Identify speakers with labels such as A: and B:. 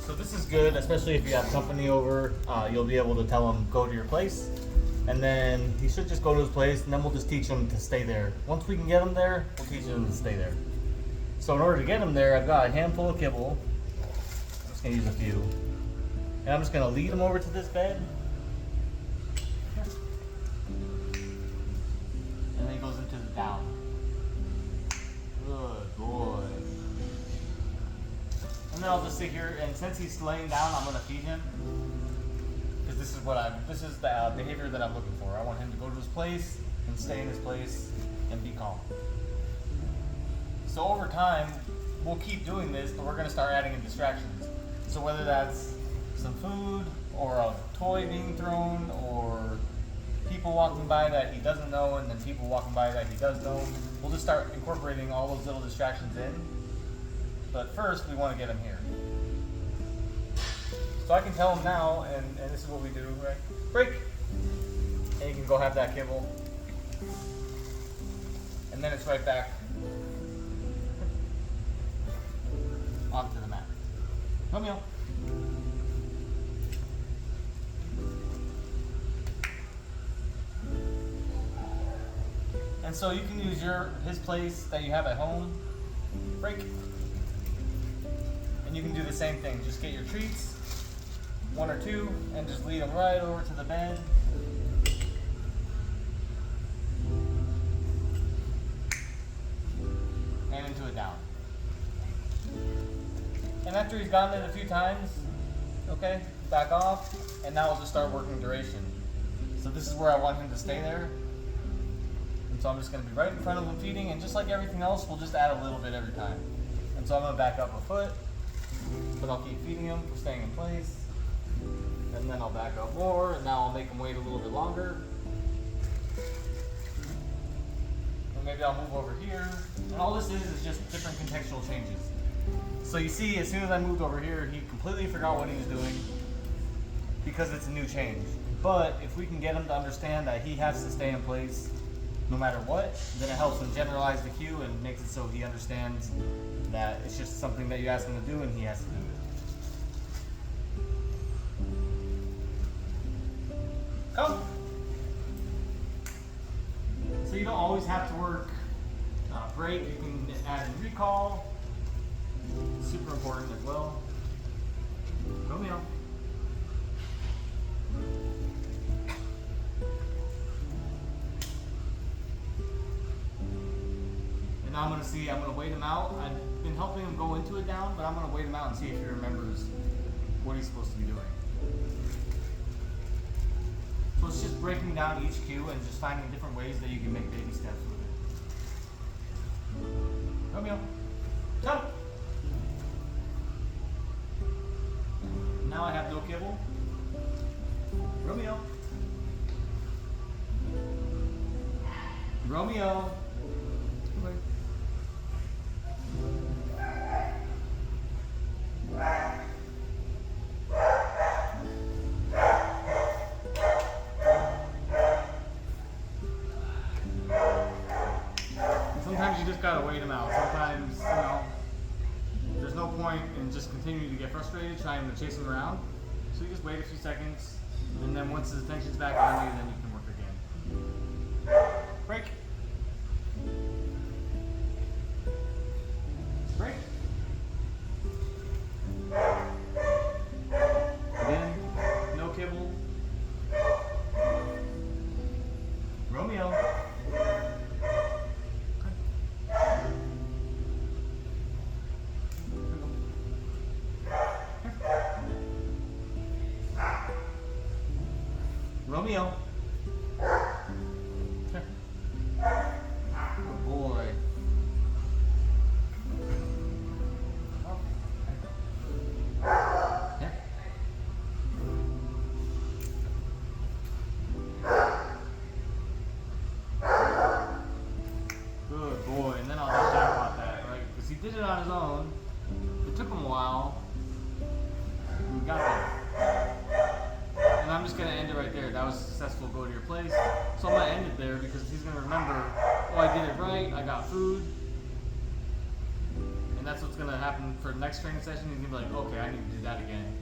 A: So this is good, especially if you have company over. You'll be able to tell him, go to your place. And then he should just go to his place, and then we'll just teach him to stay there. Once we can get him there, we'll teach him to stay there. So in order to get him there, I've got a handful of kibble. I'm just going to use a few. And I'm just going to lead him over to this bed. And then he goes into the down. Good boy. And then I'll just sit here, and since he's laying down, I'm going to feed him. Because this is the behavior that I'm looking for. I want him to go to his place and stay in his place and be calm. So over time, we'll keep doing this, but we're going to start adding in distractions. So whether that's some food, or a toy being thrown, or people walking by that he doesn't know, and then people walking by that he does know, we'll just start incorporating all those little distractions in. But first, we want to get him here. So I can tell him now, and this is what we do, right? Break! And you can go have that kibble. And then it's right back onto the mat. Romeo. And so you can use his place that you have at home. Break. And you can do the same thing. Just get your treats, one or two, and just lead them right over to the bed. And into a down. And after he's gotten it a few times, okay, back off, and now we'll just start working duration. So this is where I want him to stay there. And so I'm just going to be right in front of him feeding, and just like everything else, we'll just add a little bit every time. And so I'm going to back up a foot, but I'll keep feeding him for staying in place. And then I'll back up more, and now I'll make him wait a little bit longer. And maybe I'll move over here. And all this is just different contextual changes. So you see, as soon as I moved over here, he completely forgot what he was doing because it's a new change. But if we can get him to understand that he has to stay in place no matter what, then it helps him generalize the cue and makes it so he understands that it's just something that you ask him to do and he has to do it. Come! So you don't always have to work break. You can add in recall. Super important as well. Romeo. And now I'm going to wait him out. I've been helping him go into it down, but I'm going to wait him out and see if he remembers what he's supposed to be doing. So it's just breaking down each cue and just finding different ways that you can make baby steps with it. Romeo, come! Now I have no kibble. Romeo. Romeo. Come Sometimes you just gotta wait him out. Sometimes, there's no point in just continuing to get frustrated trying to chase him around. So you just wait a few seconds, and then once his attention's back on you, then you can work again. Break. Break. Again, no kibble. Romeo. Romeo. Good boy. Here. Good boy. And then I'll just jackpot that, right? Because he did it on his own. It took him a while. We got there. And I'm just going to end it right there. That was successful. Go to your place. So I'm going to end it there because he's going to remember, oh, I did it right. I got food. And that's what what's gonna happen for the next training session. He's gonna be like, okay, I need to do that again.